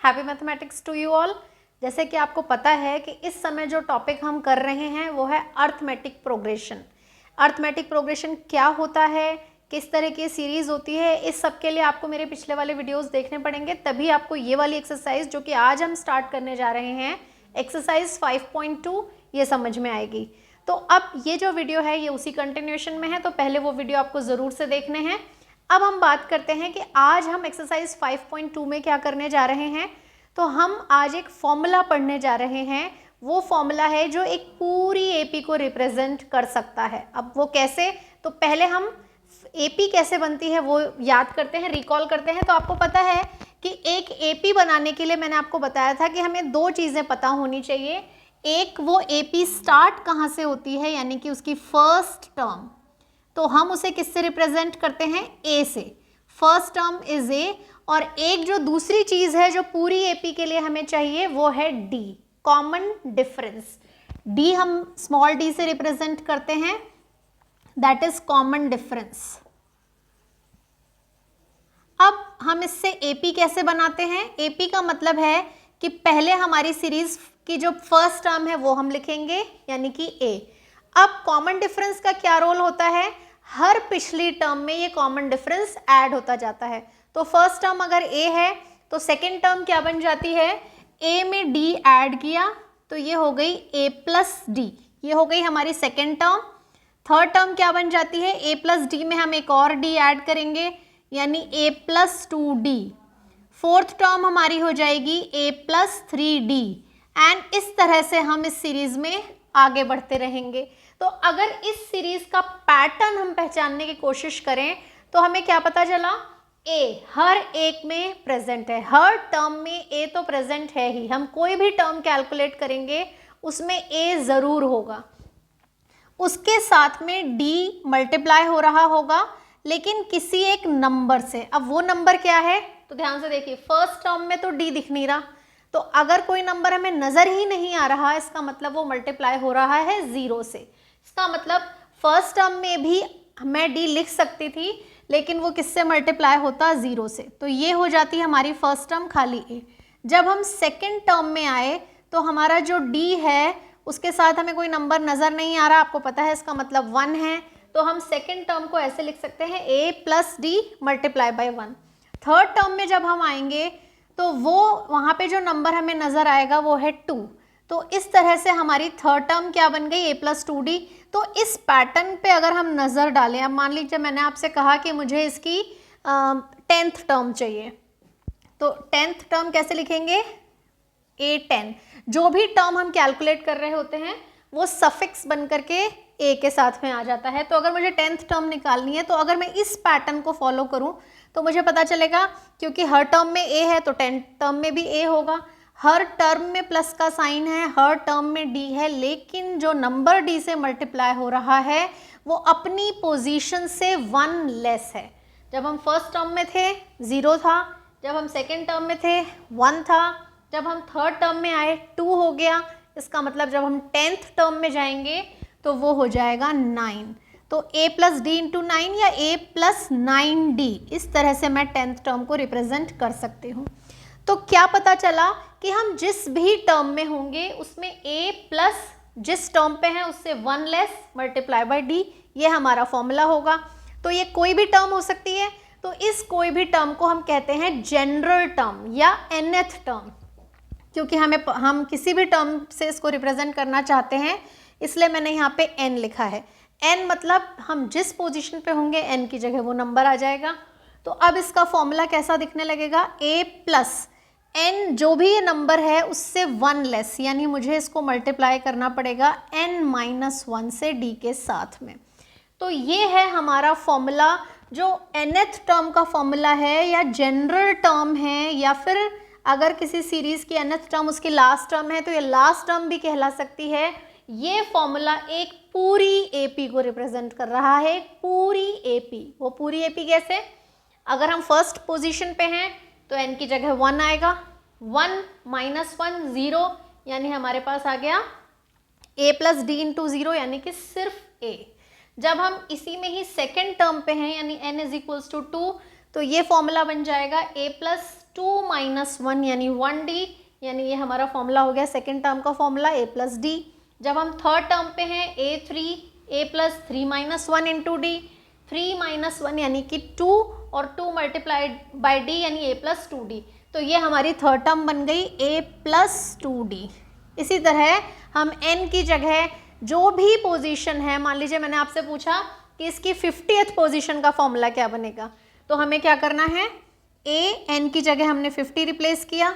Happy mathematics to you all. जैसे कि आपको पता है कि इस समय जो टॉपिक हम कर रहे हैं वो है अर्थमेटिक प्रोग्रेशन। अर्थमेटिक प्रोग्रेशन क्या होता है, किस तरह की सीरीज होती है, इस सब के लिए आपको मेरे पिछले वाले वीडियोस देखने पड़ेंगे, तभी आपको ये वाली एक्सरसाइज जो कि आज हम स्टार्ट करने जा रहे हैं, एक्सरसाइज 5.2, ये समझ में आएगी। तो अब ये जो वीडियो है ये उसी कंटिन्यूएशन में है, तो पहले वो वीडियो आपको ज़रूर से देखने हैं। अब हम बात करते हैं कि आज हम एक्सरसाइज 5.2 में क्या करने जा रहे हैं। तो हम आज एक फॉर्मूला पढ़ने जा रहे हैं। वो फॉर्मूला है जो एक पूरी एपी को रिप्रेजेंट कर सकता है। अब वो कैसे, तो पहले हम एपी कैसे बनती है वो याद करते हैं, रिकॉल करते हैं। तो आपको पता है कि एक एपी बनाने के लिए मैंने आपको बताया था कि हमें दो चीज़ें पता होनी चाहिए। एक, वो एपी स्टार्ट कहाँ से होती है, यानी कि उसकी फर्स्ट टर्म, तो हम उसे किससे रिप्रेजेंट करते हैं, ए से। First term is a. और एक जो दूसरी चीज है जो पूरी एपी के लिए हमें चाहिए वो है डी, कॉमन डिफरेंस। डी हम स्मॉल डी से रिप्रेजेंट करते हैं, दैट इज कॉमन डिफरेंस। अब हम इससे एपी कैसे बनाते हैं। एपी का मतलब है कि पहले हमारी सीरीज की जो फर्स्ट टर्म है वो हम लिखेंगे, यानी कि ए। अब कॉमन डिफरेंस का क्या रोल होता है, हर पिछली टर्म में ये कॉमन डिफरेंस ऐड होता जाता है। तो फर्स्ट टर्म अगर ए है तो सेकेंड टर्म क्या बन जाती है, ए में डी ऐड किया तो ये हो गई ए प्लस डी, ये हो गई हमारी सेकेंड टर्म। थर्ड टर्म क्या बन जाती है, ए प्लस डी में हम एक और डी ऐड करेंगे, यानी ए प्लस 2d। फोर्थ टर्म हमारी हो जाएगी ए प्लस 3d। एंड इस तरह से हम इस सीरीज में आगे बढ़ते रहेंगे। तो अगर इस सीरीज का पैटर्न हम पहचानने की कोशिश करें तो हमें क्या पता चला, ए हर एक में प्रेजेंट है, हर टर्म में ए तो प्रेजेंट है ही। हम कोई भी टर्म कैलकुलेट करेंगे उसमें ए जरूर होगा, उसके साथ में डी मल्टीप्लाई हो रहा होगा, लेकिन किसी एक नंबर से। अब वो नंबर क्या है, तो ध्यान से देखिए, फर्स्ट टर्म में तो डी दिख नहीं रहा, तो अगर कोई नंबर हमें नजर ही नहीं आ रहा, इसका मतलब वो मल्टीप्लाई हो रहा है 0 से। इसका मतलब फर्स्ट टर्म में भी मैं डी लिख सकती थी, लेकिन वो किससे मल्टीप्लाई होता, 0 से। तो ये हो जाती है हमारी फर्स्ट टर्म खाली ए। जब हम सेकेंड टर्म में आए तो हमारा जो डी है उसके साथ हमें कोई नंबर नजर नहीं आ रहा, आपको पता है इसका मतलब 1 है। तो हम सेकेंड टर्म को ऐसे लिख सकते हैं, A plus D multiply by 1। Third term में जब हम आएंगे तो वो वहाँ पे जो नंबर हमें नज़र आएगा वो है 2। तो इस तरह से हमारी थर्ड टर्म क्या बन गई, ए प्लस 2d। तो इस पैटर्न पे अगर हम नज़र डालें, अब मान लीजिए मैंने आपसे कहा कि मुझे इसकी 10th टर्म चाहिए, तो 10th टर्म कैसे लिखेंगे, A10। जो भी टर्म हम कैलकुलेट कर रहे होते हैं वो सफिक्स बन करके ए के साथ में आ जाता है। तो अगर मुझे 10th टर्म निकालनी है तो अगर मैं इस पैटर्न को फॉलो करूं तो मुझे पता चलेगा, क्योंकि हर टर्म में ए है तो 10th टर्म में भी ए होगा। हर टर्म में प्लस का साइन है, हर टर्म में डी है, लेकिन जो नंबर डी से मल्टीप्लाई हो रहा है वो अपनी पोजीशन से 1 लेस है। जब हम फर्स्ट टर्म में थे 0 था, जब हम सेकेंड टर्म में थे 1 था, जब हम थर्ड टर्म में आए 2 हो गया। इसका मतलब जब हम 10th टर्म में जाएंगे तो वो हो जाएगा 9। तो a प्लस डी इंटू 9 या a प्लस 9d, इस तरह से मैं 10th टर्म को रिप्रेजेंट कर सकती हूँ। तो क्या पता चला कि हम जिस भी टर्म में होंगे उसमें a प्लस जिस टर्म पे है उससे 1 लेस मल्टीप्लाई बाई d, ये हमारा फॉर्मूला होगा। तो ये कोई भी टर्म हो सकती है। तो इस कोई भी टर्म को हम कहते हैं जनरल टर्म या nth टर्म, क्योंकि हम किसी भी टर्म से इसको रिप्रेजेंट करना चाहते हैं, इसलिए मैंने यहाँ पे n लिखा है। n मतलब हम जिस पोजीशन पे होंगे n की जगह वो नंबर आ जाएगा। तो अब इसका फॉर्मूला कैसा दिखने लगेगा, a प्लस n जो भी ये नंबर है उससे 1 लेस, यानी मुझे इसको मल्टीप्लाई करना पड़ेगा n माइनस 1 से d के साथ में। तो ये है हमारा फॉर्मूला, जो nth टर्म का फॉर्मूला है या जनरल टर्म है, या फिर अगर किसी सीरीज की nth टर्म उसकी लास्ट टर्म है तो ये लास्ट टर्म भी कहला सकती है। ये फॉर्मूला एक पूरी एपी को रिप्रेजेंट कर रहा है, पूरी एपी। वो पूरी एपी कैसे, अगर हम फर्स्ट पोजीशन पे हैं तो n की जगह 1 आएगा, 1 माइनस 1 0, यानी हमारे पास आ गया a प्लस डी इंटू 0, यानी कि सिर्फ a। जब हम इसी में ही सेकेंड टर्म पे हैं यानी n इज इक्वल्स टू 2, तो ये फॉर्मूला बन जाएगा a प्लस 2 माइनस 1 यानी 1d, यानी ये हमारा फॉर्मूला हो गया सेकेंड टर्म का फॉर्मूला a प्लस डी। जब हम थर्ड टर्म पे हैं a plus 3 minus 1 into D, 3 minus 1 यानी कि 2 और 2 मल्टीप्लाइड बाई डी यानी a प्लस 2d। तो ये हमारी थर्ड टर्म बन गई a प्लस 2d। इसी तरह हम n की जगह जो भी पोजीशन है, मान लीजिए मैंने आपसे पूछा कि इसकी 50th पोजीशन का फॉर्मूला क्या बनेगा, तो हमें क्या करना है, a n की जगह हमने 50 रिप्लेस किया,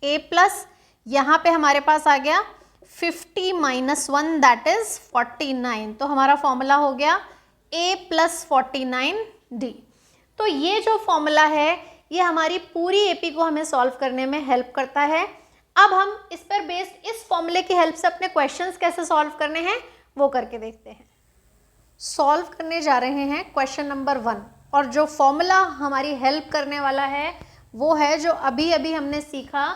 a प्लस यहाँ पे हमारे पास आ गया 50 माइनस 1 दैट इज 49। तो हमारा फॉर्मूला हो गया a प्लस 49d। तो ये जो फॉर्मूला है ये हमारी पूरी एपी को हमें सॉल्व करने में हेल्प करता है। अब हम इस पर बेस्ड इस फॉर्मूले की हेल्प से अपने क्वेश्चंस कैसे सॉल्व करने हैं वो करके देखते हैं। सॉल्व करने जा रहे हैं क्वेश्चन नंबर 1, और जो फॉर्मूला हमारी हेल्प करने वाला है वो है जो अभी अभी हमने सीखा,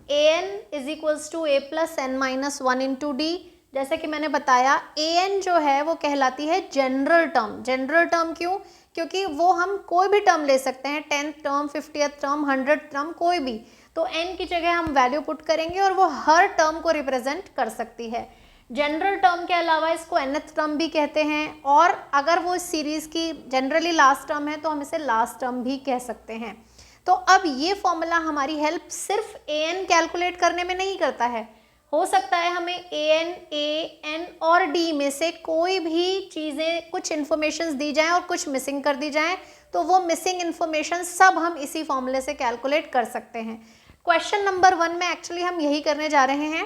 an is equals to a plus n minus 1 into d. जैसे कि मैंने बताया an जो है वो कहलाती है जनरल टर्म। जनरल टर्म क्यों? क्योंकि वो हम कोई भी टर्म ले सकते हैं, 10th term, 50th term, 100th term, कोई भी। तो n की जगह हम वैल्यू पुट करेंगे और वो हर टर्म को रिप्रेजेंट कर सकती है। जनरल टर्म के अलावा इसको nth टर्म भी कहते हैं, और अगर वो सीरीज की जनरली लास्ट टर्म है तो हम इसे लास्ट टर्म भी कह सकते हैं। तो अब ये फॉर्मूला हमारी हेल्प सिर्फ an कैलकुलेट करने में नहीं करता है। हो सकता है हमें an और d में से कोई भी चीज़ें, कुछ इन्फॉर्मेशन दी जाएं और कुछ मिसिंग कर दी जाएं, तो वो मिसिंग इन्फॉर्मेशन सब हम इसी फॉर्मूले से कैलकुलेट कर सकते हैं। क्वेश्चन नंबर 1 में एक्चुअली हम यही करने जा रहे हैं।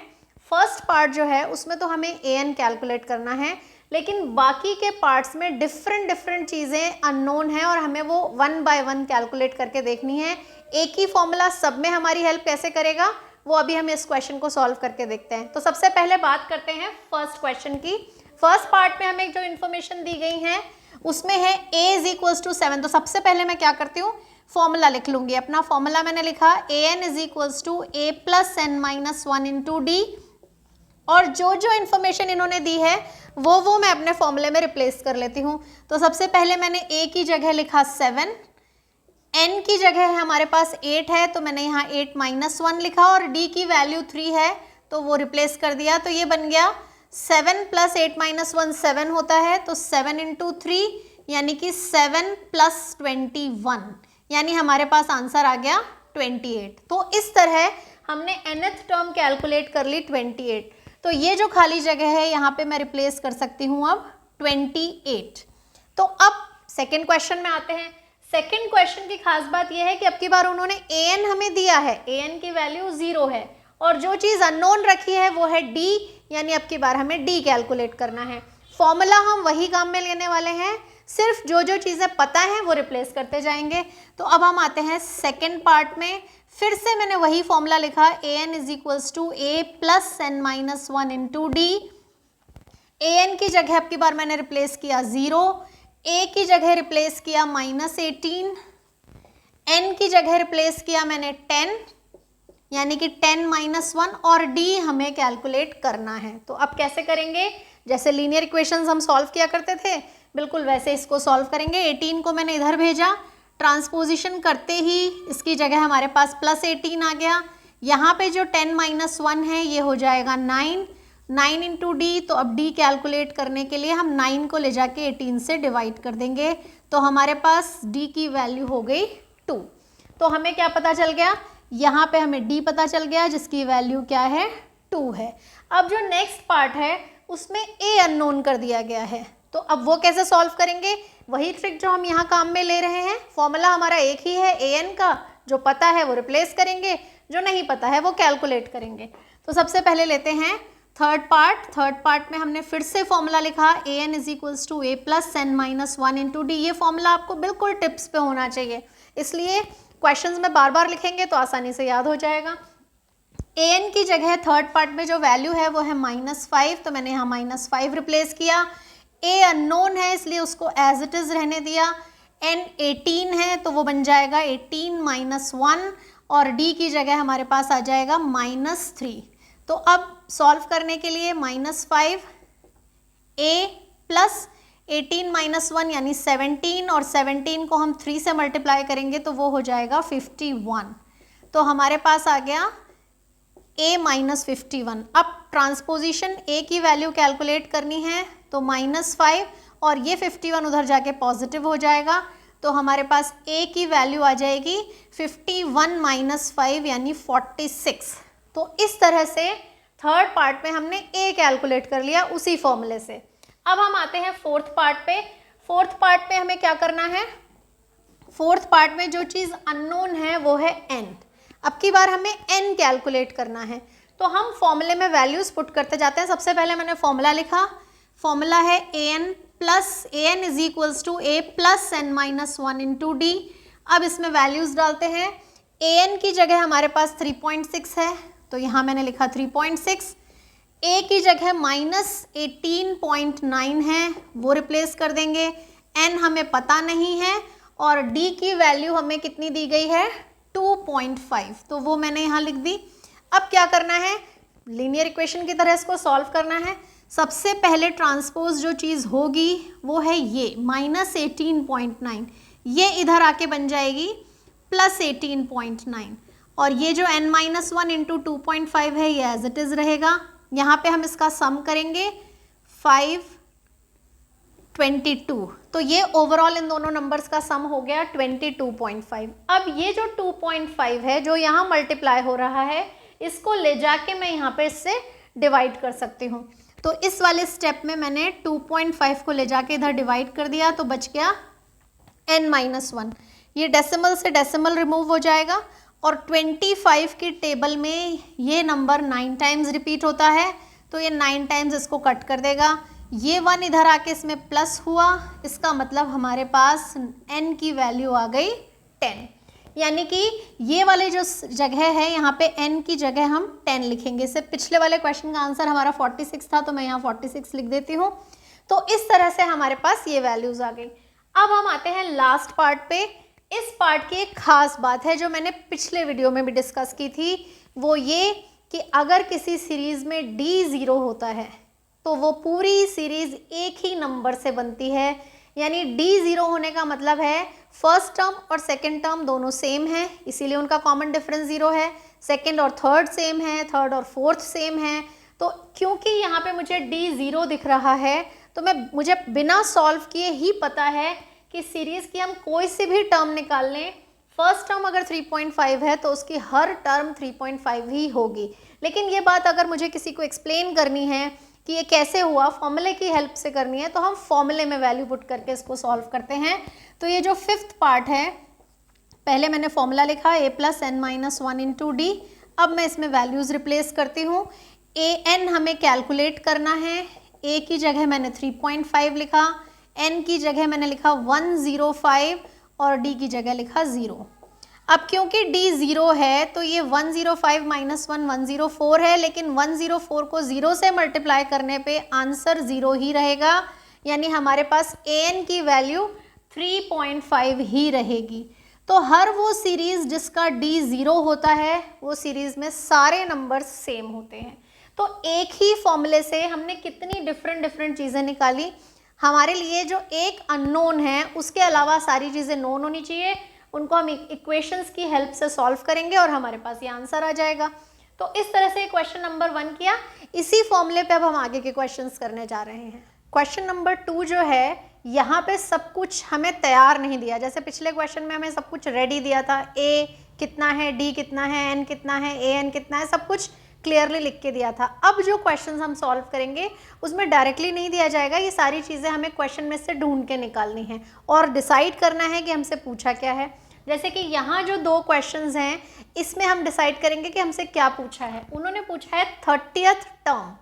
फर्स्ट पार्ट जो है उसमें तो हमें an कैलकुलेट करना है, लेकिन बाकी के पार्ट्स में डिफरेंट चीज़ें अननोन है और हमें वो 1 बाय 1 कैलकुलेट करके देखनी है। एक ही फॉर्मूला सब में हमारी हेल्प कैसे करेगा वो अभी हम इस क्वेश्चन को सॉल्व करके देखते हैं। तो सबसे पहले बात करते हैं फर्स्ट क्वेश्चन की। फर्स्ट पार्ट में हमें जो इन्फॉर्मेशन दी गई है उसमें है a इज इक्वल्स टू 7। तो सबसे पहले मैं क्या करती हूँ, फॉर्मूला लिख लूंगी। अपना फॉर्मूला मैंने लिखा an is equals to a plus n minus 1 into d, और जो जो इन्फॉर्मेशन इन्होंने दी है वो मैं अपने फॉर्मूले में रिप्लेस कर लेती हूँ। तो सबसे पहले मैंने a की जगह लिखा 7, n की जगह हमारे पास 8 है तो मैंने यहाँ 8 माइनस 1 लिखा, और d की वैल्यू 3 है तो वो रिप्लेस कर दिया। तो ये बन गया 7 प्लस 8 माइनस 1 7 होता है, तो 7 इंटू 3 यानी कि 7 प्लस 21, यानी हमारे पास आंसर आ गया 28। तो इस तरह हमने nth टर्म कैलकुलेट कर ली 28। तो ये जो खाली जगह है यहाँ पे मैं रिप्लेस कर सकती हूँ अब 28। तो अब सेकेंड क्वेश्चन में आते हैं। सेकेंड क्वेश्चन की खास बात यह है कि अब की बार उन्होंने an हमें दिया है, an की वैल्यू 0 है, और जो चीज़ अननोन रखी है वो है d, यानी अब की बार हमें d कैलकुलेट करना है। फॉर्मूला हम वही काम में लेने वाले हैं, सिर्फ जो जो चीज़ें पता हैं वो रिप्लेस करते जाएंगे। तो अब हम आते हैं सेकेंड पार्ट में। फिर से मैंने वही फॉर्मूला लिखा an is equals to a plus n minus 1 into d. an की जगह अब की बार मैंने रिप्लेस किया 0, a की जगह रिप्लेस किया -18, n की जगह रिप्लेस किया मैंने 10, यानी कि 10 माइनस 1, और d हमें कैलकुलेट करना है। तो अब कैसे करेंगे, जैसे लीनियर इक्वेशंस हम सॉल्व किया करते थे बिल्कुल वैसे इसको सॉल्व करेंगे। 18 को मैंने इधर भेजा, ट्रांसपोजिशन करते ही इसकी जगह हमारे पास प्लस 18 आ गया। यहाँ पे जो 10 माइनस 1 है ये हो जाएगा 9 इंटू डी। तो अब d कैलकुलेट करने के लिए हम 9 को ले जाके 18 से डिवाइड कर देंगे, तो हमारे पास d की वैल्यू हो गई 2। तो हमें क्या पता चल गया, यहाँ पे हमें d पता चल गया जिसकी वैल्यू क्या है 2 है। अब जो नेक्स्ट पार्ट है उसमें a अननोन कर दिया गया है, तो अब वो कैसे सॉल्व करेंगे, वही ट्रिक जो हम यहाँ काम में ले रहे हैं। फॉर्मूला हमारा एक ही है an का, जो पता है वो रिप्लेस करेंगे, जो नहीं पता है वो कैलकुलेट करेंगे। तो सबसे पहले लेते हैं थर्ड पार्ट में हमने फिर से फॉर्मूला लिखा an is equals to a plus n minus 1 into d. ये फॉर्मूला आपको बिल्कुल टिप्स पे होना चाहिए, इसलिए क्वेश्चंस में बार बार लिखेंगे तो आसानी से याद हो जाएगा। an की जगह थर्ड पार्ट में जो वैल्यू है वो है -5, तो मैंने यहाँ -5 रिप्लेस किया। a अननोन है इसलिए उसको एज इट इज़ रहने दिया। n 18 है तो वो बन जाएगा 18 माइनस 1, और d की जगह हमारे पास आ जाएगा -3। तो अब सॉल्व करने के लिए -5 a प्लस 18 माइनस 1 यानी 17, और 17 को हम 3 से मल्टीप्लाई करेंगे तो वो हो जाएगा 51। तो हमारे पास आ गया a माइनस 51। अब ट्रांसपोजिशन a की वैल्यू कैलकुलेट करनी है तो -5 और ये 51 उधर जाके पॉजिटिव हो जाएगा, तो हमारे पास a की वैल्यू आ जाएगी 51 माइनस 5 यानी 46। तो इस तरह से थर्ड पार्ट में हमने a कैलकुलेट कर लिया उसी फॉर्मूले से। अब हम आते हैं फोर्थ पार्ट पे। फोर्थ पार्ट में हमें क्या करना है, फोर्थ पार्ट में जो चीज़ अननोन है वो है n। अब की बार हमें n कैलकुलेट करना है, तो हम फॉर्मूले में वैल्यूज पुट करते जाते हैं। सबसे पहले मैंने फॉर्मूला लिखा, फॉर्मूला है an is equals to a plus n minus 1 into d. अब इसमें वैल्यूज डालते हैं। an की जगह हमारे पास 3.6 है, तो यहाँ मैंने लिखा 3.6। a की जगह -18.9 है, वो रिप्लेस कर देंगे। n हमें पता नहीं है और d की वैल्यू हमें कितनी दी गई है 2.5, तो वो मैंने यहाँ लिख दी। अब क्या करना है, लीनियर इक्वेशन की तरह इसको सॉल्व करना है। सबसे पहले ट्रांसपोज जो चीज़ होगी वो है ये -18.9, ये इधर आके बन जाएगी +18.9, और ये जो n-1 इंटू 2.5 है ये एज इट इज़ रहेगा। यहाँ पे हम इसका सम करेंगे 522, तो ये ओवरऑल इन दोनों नंबर्स का सम हो गया 22.5। अब ये जो 2.5 है जो यहाँ मल्टीप्लाई हो रहा है, इसको ले जाके मैं यहाँ पे इससे डिवाइड कर सकती हूँ। तो इस वाले स्टेप में मैंने 2.5 को ले जाके इधर डिवाइड कर दिया, तो बच गया n-1। ये डेसिमल से डेसिमल रिमूव हो जाएगा और 25 की टेबल में ये नंबर 9 टाइम्स रिपीट होता है, तो ये 9 टाइम्स इसको कट कर देगा। ये 1 इधर आके इसमें प्लस हुआ, इसका मतलब हमारे पास n की वैल्यू आ गई 10, यानी कि ये वाले जो जगह है यहाँ पे n की जगह हम 10 लिखेंगे। इससे पिछले वाले क्वेश्चन का आंसर हमारा 46 था, तो मैं यहाँ 46 लिख देती हूँ। तो इस तरह से हमारे पास ये वैल्यूज आ गई। अब हम आते हैं लास्ट पार्ट पे। इस पार्ट की एक खास बात है जो मैंने पिछले वीडियो में भी डिस्कस की थी, वो ये कि अगर किसी सीरीज में d 0 होता है तो वो पूरी सीरीज एक ही नंबर से बनती है। यानी d 0 होने का मतलब है फर्स्ट टर्म और सेकंड टर्म दोनों सेम है, इसीलिए उनका कॉमन डिफरेंस 0 है। सेकंड और थर्ड सेम है, थर्ड और फोर्थ सेम है। तो क्योंकि यहाँ पे मुझे d 0 दिख रहा है, तो मुझे बिना सॉल्व किए ही पता है कि सीरीज की हम कोई सी भी टर्म निकाल लें, फर्स्ट टर्म अगर 3.5 है तो उसकी हर टर्म 3.5 ही होगी। लेकिन ये बात अगर मुझे किसी को एक्सप्लेन करनी है कि ये कैसे हुआ, फॉर्मूले की हेल्प से करनी है, तो हम फॉर्मूले में वैल्यू पुट करके इसको सॉल्व करते हैं। तो ये जो फिफ्थ पार्ट है, पहले मैंने फॉर्मूला लिखा a plus n-1 into d. अब मैं इसमें वैल्यूज़ रिप्लेस करती हूँ। an हमें कैलकुलेट करना है, a की जगह मैंने 3.5 लिखा, n की जगह मैंने लिखा 105 और d की जगह लिखा 0। अब क्योंकि d 0 है तो ये 105 माइनस 1 104 है, लेकिन 104 को 0 से मल्टीप्लाई करने पे आंसर 0 ही रहेगा, यानी हमारे पास an की वैल्यू 3.5 ही रहेगी। तो हर वो सीरीज़ जिसका d 0 होता है वो सीरीज़ में सारे नंबर सेम होते हैं। तो एक ही फॉर्मूले से हमने कितनी डिफरेंट चीज़ें निकाली। हमारे लिए जो एक अननोन है उसके अलावा सारी चीज़ें नोन होनी चाहिए, उनको हम इक्वेशंस की हेल्प से सॉल्व करेंगे और हमारे पास ये आंसर आ जाएगा। तो इस तरह से क्वेश्चन नंबर 1 किया। इसी फॉर्मूले पे अब हम आगे के क्वेश्चंस करने जा रहे हैं। क्वेश्चन नंबर 2 जो है, यहाँ पे सब कुछ हमें तैयार नहीं दिया। जैसे पिछले क्वेश्चन में हमें सब कुछ रेडी दिया था, a कितना है, d कितना है, n कितना है, an कितना है, सब कुछ क्लियरली लिख के दिया था। अब जो क्वेश्चंस हम सॉल्व करेंगे उसमें डायरेक्टली नहीं दिया जाएगा, ये सारी चीज़ें हमें क्वेश्चन में से ढूंढ के निकालनी है और डिसाइड करना है कि हमसे पूछा क्या है। जैसे कि यहाँ जो 2 क्वेश्चंस हैं इसमें हम डिसाइड करेंगे कि हमसे क्या पूछा है। उन्होंने पूछा है 30th टर्म,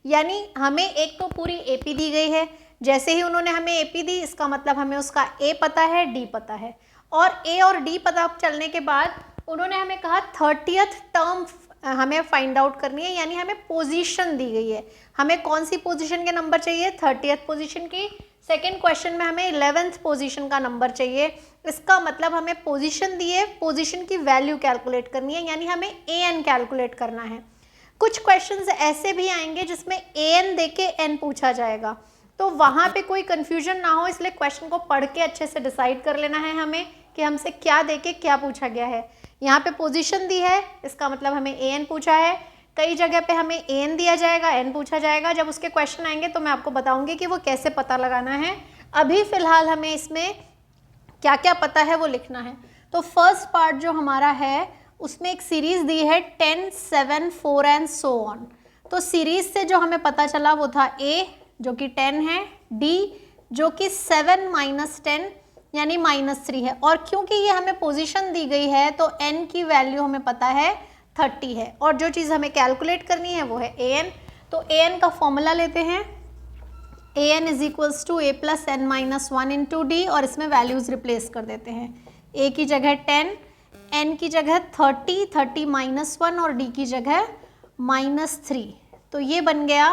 यानी हमें एक तो पूरी AP दी गई है। जैसे ही उन्होंने हमें AP दी, इसका मतलब हमें उसका A पता है, D पता है, और A और D पता चलने के बाद उन्होंने हमें कहा 30th टर्म हमें फाइंड आउट करनी है, यानी हमें पोजीशन दी गई है। हमें कौन सी पोजीशन के नंबर चाहिए, 30th पोजीशन की। सेकंड क्वेश्चन में हमें 11th पोजीशन का नंबर चाहिए। इसका मतलब हमें पोजीशन दिए, पोजीशन की वैल्यू कैलकुलेट करनी है, यानी हमें an कैलकुलेट करना है। कुछ क्वेश्चंस ऐसे भी आएंगे जिसमें an देके n पूछा जाएगा, तो वहाँ पे कोई कन्फ्यूजन ना हो, इसलिए क्वेश्चन को पढ़ के अच्छे से डिसाइड कर लेना है हमें कि हमसे क्या देके क्या पूछा गया है। यहाँ पे पोजीशन दी है, इसका मतलब हमें an पूछा है। कई जगह पे हमें an दिया जाएगा, n पूछा जाएगा। जब उसके क्वेश्चन आएंगे तो मैं आपको बताऊंगी कि वो कैसे पता लगाना है। अभी फिलहाल हमें इसमें क्या क्या पता है वो लिखना है। तो फर्स्ट पार्ट जो हमारा है उसमें एक सीरीज दी है 10, 7, 4 एंड सो ऑन। तो सीरीज से जो हमें पता चला वो था a जो कि 10 है, d जो कि 7 - 10 यानी -3 है, और क्योंकि ये हमें पोजीशन दी गई है तो n की वैल्यू हमें पता है 30 है, और जो चीज़ हमें कैलकुलेट करनी है वो है an। तो an का फॉर्मूला लेते हैं, an = a + n - 1 × d, और इसमें वैल्यूज रिप्लेस कर देते हैं। a की जगह 10, n की जगह 30, 30 - 1 और d की जगह -3। तो ये बन गया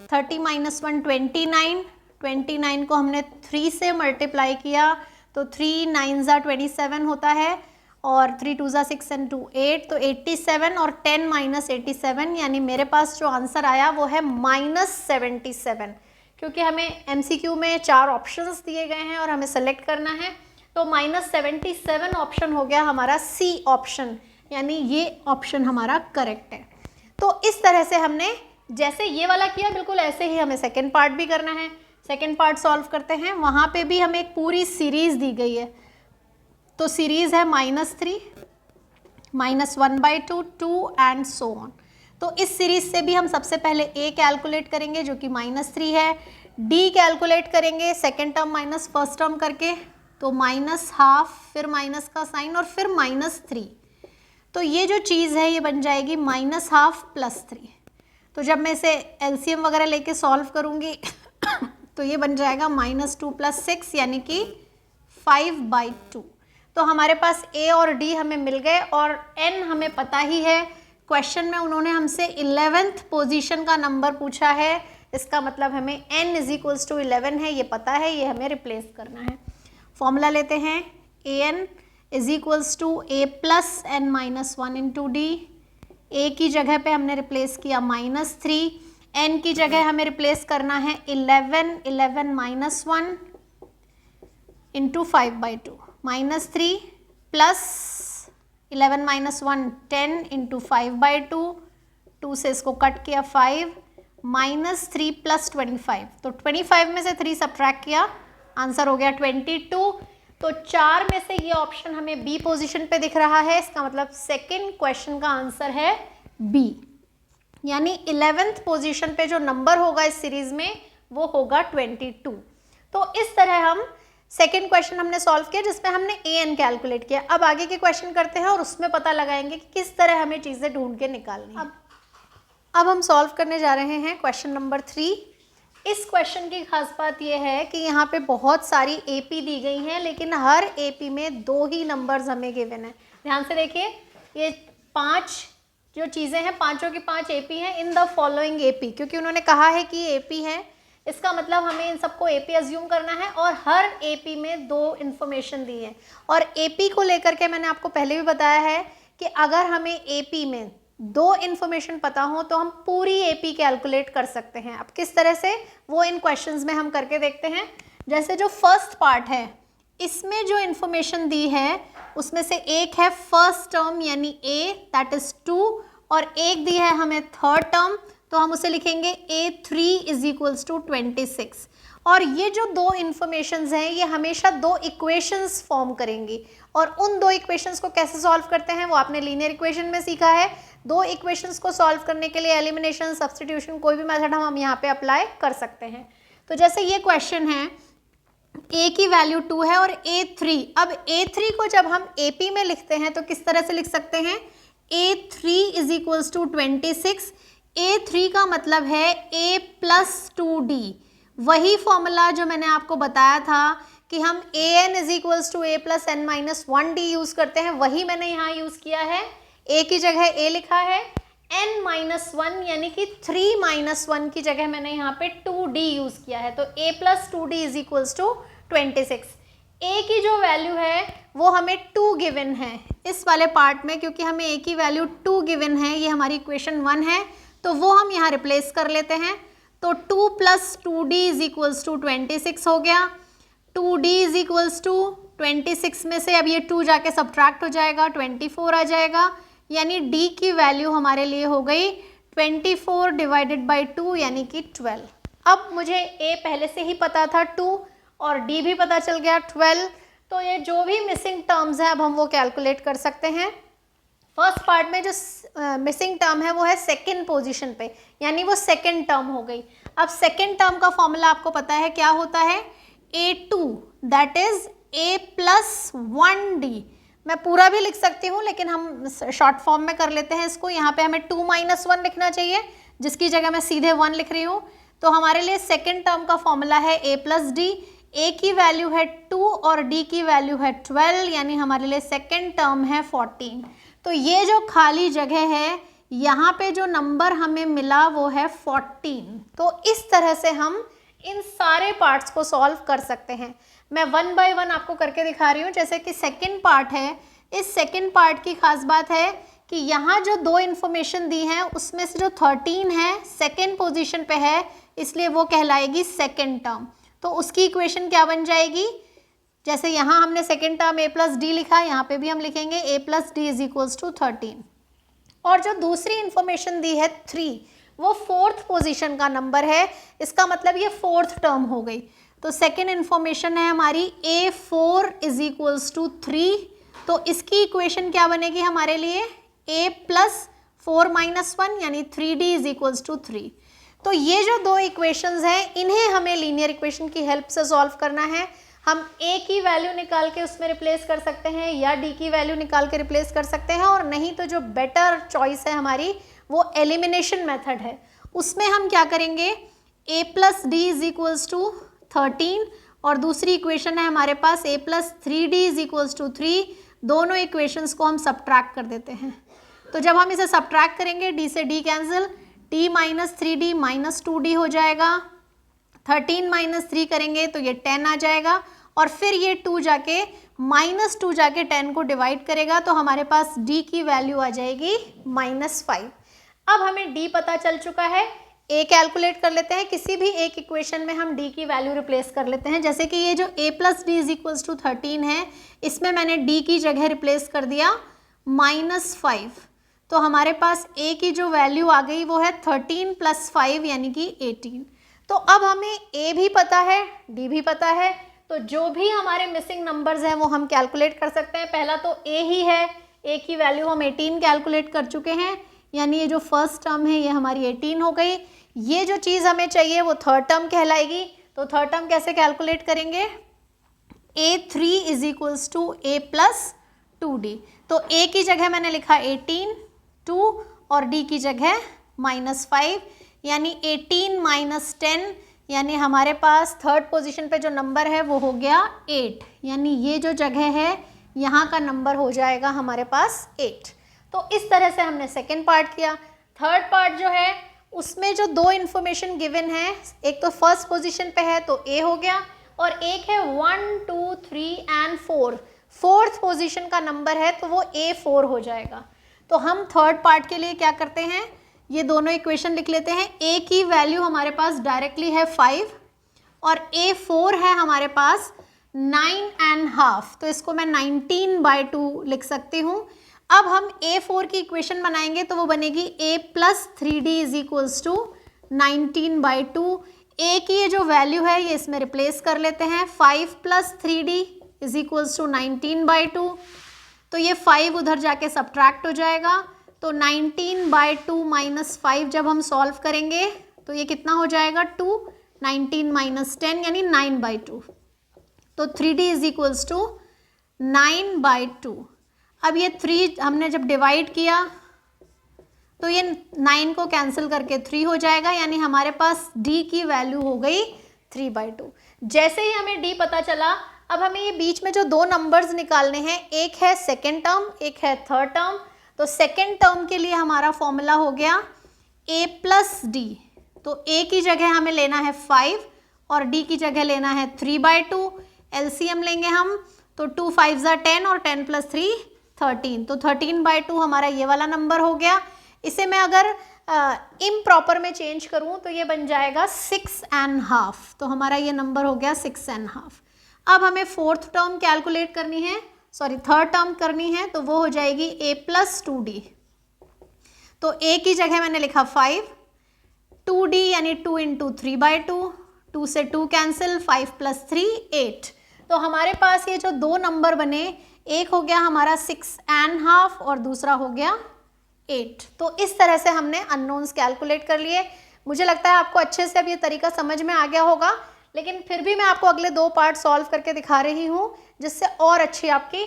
30 - 1 29, 29 को हमने 3 से मल्टीप्लाई किया तो 3 × 9 = 27 होता है, और 3 × 2 = 6 and 2 8, तो 87, और 10 - 87 यानी मेरे पास जो आंसर आया वो है -77। क्योंकि हमें MCQ में 4 ऑप्शंस दिए गए हैं और हमें सेलेक्ट करना है, तो -77 ऑप्शन हो गया हमारा C ऑप्शन, यानी ये ऑप्शन हमारा करेक्ट है। तो इस तरह से हमने जैसे ये वाला किया बिल्कुल ऐसे ही हमें सेकेंड पार्ट भी करना है। सेकेंड पार्ट सॉल्व करते हैं, वहाँ पे भी हमें एक पूरी सीरीज दी गई है। तो सीरीज है -3, -1/2, 2 एंड सो ऑन। तो इस सीरीज से भी हम सबसे पहले a कैलकुलेट करेंगे जो कि -3 है, d कैलकुलेट करेंगे second term minus first term करके, तो -½ फिर माइनस का साइन और फिर -3। तो ये जो चीज़ है ये बन जाएगी -½ + 3। तो जब मैं इसे LCM वगैरह लेके सॉल्व करूँगी तो ये बन जाएगा -2 + 6 यानी कि 5/2। तो हमारे पास a और d हमें मिल गए, और n हमें पता ही है। क्वेश्चन में उन्होंने हमसे 11th पोजीशन का नंबर पूछा है, इसका मतलब हमें n = 11 है, ये पता है, ये हमें रिप्लेस करना है। फॉर्मूला लेते हैं, an = a + n - 1 × d। a की जगह पे हमने रिप्लेस किया -3, n की जगह हमें रिप्लेस करना है 11, 11 - 1 × 5/2, -3 + 11 - 1 10 × 5/2, 2 से इसको कट किया 5, -3 + 25, तो 25 में से 3 सब्ट्रैक्ट किया, आंसर हो गया 22। तो 4 में से ये ऑप्शन हमें बी पोजीशन पे दिख रहा है, इसका मतलब सेकंड क्वेश्चन का आंसर है बी, यानी 11th पोजीशन पे जो नंबर होगा इस सीरीज में वो होगा 22। तो इस तरह हम सेकंड क्वेश्चन हमने सॉल्व किया जिसमें हमने an कैलकुलेट किया। अब आगे के क्वेश्चन करते हैं और उसमें पता लगाएंगे कि किस तरह हमें चीज़ें ढूंढ के निकालनी है। अब हम सॉल्व करने जा रहे हैं क्वेश्चन नंबर 3। इस क्वेश्चन की खास बात यह है कि यहाँ पे बहुत सारी AP दी गई हैं, लेकिन हर AP में 2 ही नंबर्स हमें गिवन है। ध्यान से देखिए, ये 5 जो चीज़ें हैं, पांचों की 5 AP हैं इन द फॉलोइंग AP, क्योंकि उन्होंने कहा है कि AP है, इसका मतलब हमें इन सबको AP अज्यूम करना है, और हर AP में 2 इन्फॉर्मेशन दी है। और AP को लेकर के मैंने आपको पहले भी बताया है कि अगर हमें AP में 2 इन्फॉर्मेशन पता हो तो हम पूरी AP कैलकुलेट कर सकते हैं। अब किस तरह से, वो इन क्वेश्चंस में हम करके देखते हैं। जैसे जो फर्स्ट पार्ट है इसमें जो इन्फॉर्मेशन दी है उसमें से एक है फर्स्ट टर्म यानी A, दैट इज 2, और एक दी है हमें थर्ड टर्म, तो हम उसे लिखेंगे A3 = 26। और ये जो 2 इन्फॉर्मेशंस हैं ये हमेशा 2 इक्वेशंस फॉर्म करेंगी, और उन 2 इक्वेशंस को कैसे सॉल्व करते हैं वो आपने लीनियर इक्वेशन में सीखा है। 2 इक्वेशंस को सॉल्व करने के लिए एलिमिनेशन, सब्स्टिट्यूशन, कोई भी मेथड हम यहाँ पे अप्लाई कर सकते हैं। तो जैसे ये क्वेश्चन है, a की वैल्यू 2 है और A3, अब A3 को जब हम AP में लिखते हैं तो किस तरह से लिख सकते हैं, A3 = 26। A3 का मतलब है A + 2D, वही फॉर्मूला जो मैंने आपको बताया था कि हम an = a + n - 1d use करते हैं, वही मैंने यहाँ यूज़ किया है। a की जगह a लिखा है, n - 1 यानी कि 3 - 1 की जगह मैंने यहाँ पे 2d यूज़ किया है, तो a + 2d = 26। a की जो वैल्यू है वो हमें 2 गिवन है इस वाले पार्ट में, क्योंकि हमें a की वैल्यू 2 गिवन है, ये हमारी इक्वेशन 1 है, तो वो हम यहाँ रिप्लेस कर लेते हैं। तो 2 + 2d = 26 हो गया, 2d = 26 में से अब ये 2 जाके सब्ट्रैक्ट हो जाएगा, 24 आ जाएगा, यानी डी की वैल्यू हमारे लिए हो गई 24 डिवाइडेड बाई 2 यानी कि 12। अब मुझे ए पहले से ही पता था 2 और डी भी पता चल गया 12, तो ये जो भी मिसिंग टर्म्स हैं अब हम वो कैलकुलेट कर सकते हैं। फर्स्ट पार्ट में जो मिसिंग टर्म है वो है सेकेंड पोजीशन पे, यानी वो सेकेंड टर्म हो गई। अब सेकेंड टर्म का फॉर्मूला आपको पता है क्या होता है, A2 that is A plus 1D। मैं पूरा भी लिख सकती हूँ लेकिन हम शॉर्ट फॉर्म में कर लेते हैं इसको। यहाँ पे हमें 2 - 1 लिखना चाहिए, जिसकी जगह मैं सीधे 1 लिख रही हूँ। तो हमारे लिए सेकेंड टर्म का फॉर्मूला है A प्लस डी। A की वैल्यू है 2 और D की वैल्यू है 12, यानी हमारे लिए सेकेंड टर्म है 14। तो ये जो खाली जगह है यहाँ पे जो नंबर हमें मिला वो है 14। तो इस तरह से हम इन सारे पार्ट्स को सॉल्व कर सकते हैं। मैं 1 बाय 1 आपको करके दिखा रही हूँ। जैसे कि सेकेंड पार्ट है, इस सेकेंड पार्ट की खास बात है कि यहाँ जो 2 इन्फॉर्मेशन दी हैं उसमें से जो 13 है सेकेंड पोजीशन पे है, इसलिए वो कहलाएगी सेकेंड टर्म। तो उसकी इक्वेशन क्या बन जाएगी, जैसे यहाँ हमने second term A plus d लिखा, यहाँ पे भी हम लिखेंगे A plus d is equals to 13। और जो दूसरी इंफॉर्मेशन दी है 3, वो फोर्थ पोजीशन का नंबर है, इसका मतलब ये फोर्थ टर्म हो गई। तो सेकेंड इंफॉर्मेशन है हमारी A4 इज इक्वल्स टू 3। तो इसकी इक्वेशन क्या बनेगी हमारे लिए, A प्लस 4 - 1 यानी 3D इज इक्वल्स टू 3। तो ये जो 2 इक्वेशंस हैं इन्हें हमें लीनियर इक्वेशन की हेल्प से सॉल्व करना है। हम A की वैल्यू निकाल के उसमें रिप्लेस कर सकते हैं या D की वैल्यू निकाल के रिप्लेस कर सकते हैं, और नहीं तो जो बेटर चॉइस है हमारी वो एलिमिनेशन मेथड है। उसमें हम क्या करेंगे, A plus d is equals to 13 और दूसरी इक्वेशन है हमारे पास A plus 3D is equals to 3। दोनों इक्वेशंस को हम सब्ट्रैक्ट कर देते हैं। तो जब हम इसे सब्ट्रैक्ट करेंगे D से D cancel, t minus 3D minus 2D हो जाएगा। 13 - 3 करेंगे तो ये 10 आ जाएगा, और फिर ये 2 जाके -2 जाके 10 को डिवाइड करेगा, तो हमारे पास D की वैल्यू आ जाएगी -5। अब हमें D पता चल चुका है, A कैलकुलेट कर लेते हैं। किसी भी एक इक्वेशन में हम D की वैल्यू रिप्लेस कर लेते हैं। जैसे कि ये जो A plus d is equals to 13 है, इसमें मैंने D की जगह रिप्लेस कर दिया -5। तो हमारे पास A की जो वैल्यू आ गई वो है 13 + 5 यानी कि 18। तो अब हमें A भी पता है, D भी पता है, तो जो भी हमारे मिसिंग नंबर्स हैं वो हम कैलकुलेट कर सकते हैं। पहला तो A ही है, A की वैल्यू हम 18 कैलकुलेट कर चुके हैं, यानी ये जो फर्स्ट टर्म है ये हमारी 18 हो गई। ये जो चीज़ हमें चाहिए वो थर्ड टर्म कहलाएगी। तो थर्ड टर्म कैसे कैलकुलेट करेंगे, A3 is equals to A plus 2D। तो A की जगह मैंने लिखा 18, 2 और D की जगह -5, यानी 18 - 10, यानी हमारे पास थर्ड पोजीशन पे जो नंबर है वो हो गया 8, यानी ये जो जगह है यहाँ का नंबर हो जाएगा हमारे पास 8। तो इस तरह से हमने सेकेंड पार्ट किया। थर्ड पार्ट जो है उसमें जो 2 इन्फॉर्मेशन गिवन है, एक तो फर्स्ट पोजीशन पे है तो A हो गया, और एक है 1, 2, 3 एंड 4, फोर्थ पोजीशन का नंबर है तो वो A4 हो जाएगा। तो हम थर्ड पार्ट के लिए क्या करते हैं, ये दोनों इक्वेशन लिख लेते हैं। A की वैल्यू हमारे पास डायरेक्टली है 5 और A4 है हमारे पास 9.5, तो इसको मैं 19/2 लिख सकती हूँ। अब हम A4 की इक्वेशन बनाएंगे तो वो बनेगी A plus 3D is equals to 19/2। A की ये जो वैल्यू है ये इसमें रिप्लेस कर लेते हैं, 5 + 3D इज इक्वल्स टू 19/2। तो ये 5 उधर जाके सब्ट्रैक्ट हो जाएगा, तो 19/2 - 5 जब हम सॉल्व करेंगे तो ये कितना हो जाएगा 2, 19 - 10 यानी 9/2। तो 3D इज इक्वल्स टू 9/2। अब ये 3 हमने जब डिवाइड किया तो ये 9 को कैंसिल करके 3 हो जाएगा, यानी हमारे पास D की वैल्यू हो गई 3/2। जैसे ही हमें D पता चला, अब हमें ये बीच में जो 2 नंबर्स निकालने हैं, एक है सेकेंड टर्म, एक है थर्ड टर्म। तो सेकेंड टर्म के लिए हमारा फॉर्मूला हो गया A प्लस D। तो A की जगह हमें लेना है 5 और D की जगह लेना है 3/2। LCM लेंगे हम, तो 2 5 = 10 और 10 + 3 13, तो 13/2 हमारा ये वाला नंबर हो गया। इसे मैं अगर इम्प्रॉपर में चेंज करूँ तो ये बन जाएगा 6.5, तो हमारा ये नंबर हो गया 6.5। अब हमें फोर्थ टर्म कैलकुलेट करनी है, सॉरी थर्ड टर्म करनी है, तो वो हो जाएगी a प्लस 2d। तो a की जगह मैंने लिखा 5, 2d यानी 2 इंटू 3/2, 2 से 2 कैंसिल, 5 प्लस 3 8। तो हमारे पास ये जो दो नंबर बने, एक हो गया हमारा 6.5 और दूसरा हो गया 8। तो इस तरह से हमने अननोन्स कैलकुलेट कर लिए। मुझे लगता है आपको अच्छे से अब ये तरीका समझ में आ गया होगा, लेकिन फिर भी मैं आपको अगले 2 पार्ट सॉल्व करके दिखा रही हूँ जिससे और अच्छी आपकी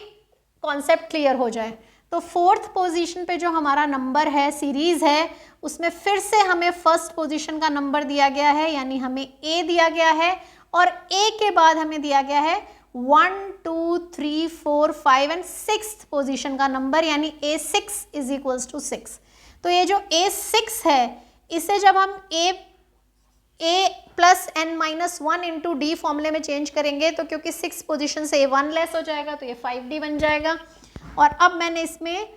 कॉन्सेप्ट क्लियर हो जाए। तो फोर्थ पोजीशन पे जो हमारा नंबर है, सीरीज है, उसमें फिर से हमें फर्स्ट पोजीशन का नंबर दिया गया है, यानी हमें a दिया गया है, और a के बाद हमें दिया गया है 1 2 3 4 5 एंड 6th पोजीशन का नंबर, यानी a6 इज इक्वल्स टू 6। तो ये जो a6 है, इसे जब हम a plus n minus 1 into D फॉर्मूले में चेंज करेंगे, तो क्योंकि 6 पोजीशन से a1 लेस हो जाएगा तो ये 5d बन जाएगा। और अब मैंने इसमें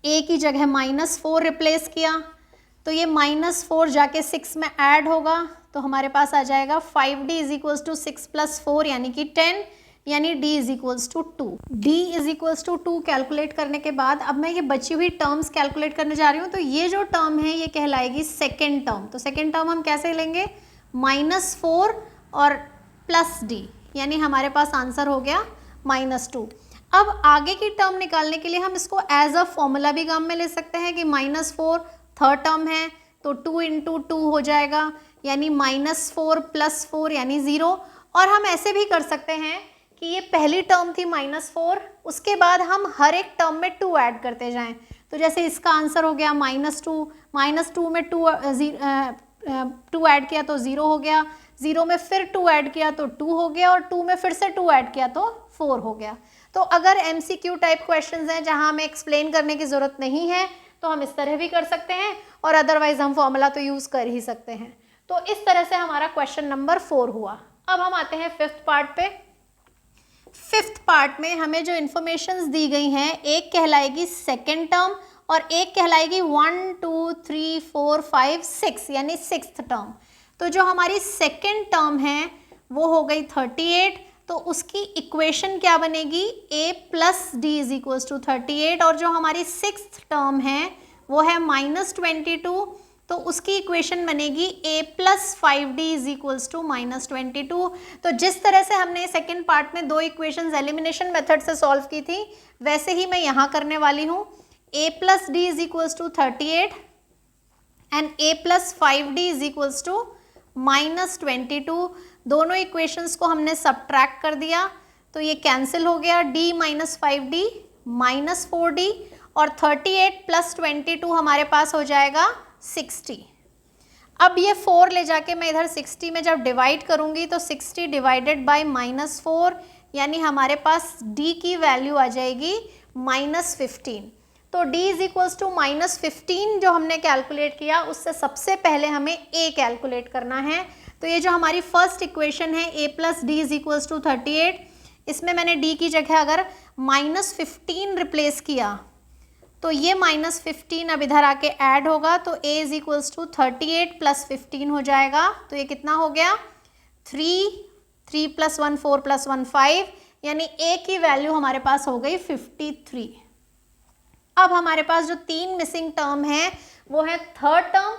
a की जगह -4 रिप्लेस किया, तो ये -4 जाके 6 में ऐड होगा, तो हमारे पास आ जाएगा 5d is equals to 6 plus 4 यानी कि 10, यानी d is equals to 2। d is equals to 2 calculate करने के बाद अब मैं ये बची हुई टर्म्स कैलकुलेट करने जा रही हूँ। तो ये जो टर्म है ये कहलाएगी सेकेंड टर्म। तो सेकेंड टर्म हम कैसे लेंगे, -4 और प्लस d, यानी हमारे पास आंसर हो गया -2। अब आगे की टर्म निकालने के लिए हम इसको एज अ फॉर्मूला भी काम में ले सकते हैं कि -4 थर्ड टर्म है तो 2 इंटू 2 हो जाएगा, यानी -4 प्लस 4 यानी 0। और हम ऐसे भी कर सकते हैं कि ये पहली टर्म थी -4, उसके बाद हम हर एक टर्म में 2 ऐड करते जाएं। तो जैसे इसका आंसर हो गया -2 में 2 ऐड किया तो 0 हो गया, 0 में फिर 2 ऐड किया तो 2 हो गया, और 2 में फिर से 2 ऐड किया तो 4 हो गया। तो अगर MCQ टाइप क्वेश्चंस हैं जहां हमें एक्सप्लेन करने की ज़रूरत नहीं है तो हम इस तरह भी कर सकते हैं, और अदरवाइज हम फॉर्मूला तो यूज़ कर ही सकते हैं। तो इस तरह से हमारा क्वेश्चन नंबर 4 हुआ। अब हम आते हैं फिफ्थ पार्ट पे। फिफ्थ पार्ट में हमें जो इन्फॉर्मेशंस दी गई हैं, एक कहलाएगी सेकेंड टर्म और एक कहलाएगी 1 2 3 4 5 6 यानी 6th टर्म। तो जो हमारी सेकेंड टर्म है वो हो गई 38, तो उसकी इक्वेशन क्या बनेगी, a plus d is equals to 38, और जो हमारी 6th टर्म है वो है -22, तो उसकी इक्वेशन बनेगी a plus 5d is equals to -22। तो जिस तरह से हमने सेकेंड पार्ट में 2 इक्वेशंस एलिमिनेशन मेथड से सॉल्व की थी, वैसे ही मैं यहाँ करने वाली हूँ। a plus d is equals to 38 and a plus 5d is equals to -22। दोनों इक्वेशंस को हमने सब्ट्रैक्ट कर दिया, तो ये कैंसिल हो गया, d minus 5d minus 4d, और 38 प्लस 22 हमारे पास हो जाएगा 60। अब ये 4 ले जाके मैं इधर 60 में जब डिवाइड करूंगी तो 60 डिवाइडेड बाय -4, यानी हमारे पास d की वैल्यू आ जाएगी -15। तो d इज इक्वल्स टू -15 जो हमने कैलकुलेट किया, उससे सबसे पहले हमें a कैलकुलेट करना है। तो ये जो हमारी फर्स्ट इक्वेशन है a plus d is equals to 38, इसमें मैंने d की जगह अगर -15 रिप्लेस किया तो ये -15 अब इधर आके ऐड होगा, तो a is equals to 38 plus 15 हो जाएगा। तो ये कितना हो गया, 3 प्लस 1 4 प्लस 1 5, यानी a की वैल्यू हमारे पास हो गई 53। अब हमारे पास जो 3 मिसिंग टर्म है वो है थर्ड टर्म,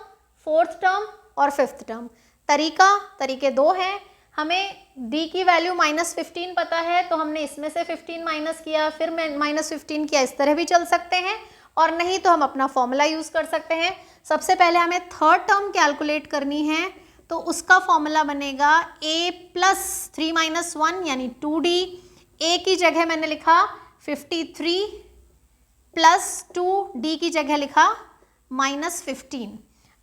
फोर्थ टर्म और फिफ्थ टर्म। तरीके 2 हैं। हमें d की वैल्यू -15 पता है, तो हमने इसमें से 15 माइनस किया, फिर -15 किया, इस तरह भी चल सकते हैं, और नहीं तो हम अपना फॉर्मूला यूज़ कर सकते हैं। सबसे पहले हमें थर्ड टर्म कैलकुलेट करनी है, तो उसका फॉर्मूला बनेगा a प्लस 3 माइनस 1 यानी 2d। a की जगह मैंने लिखा 53 प्लस 2d की जगह लिखा -15।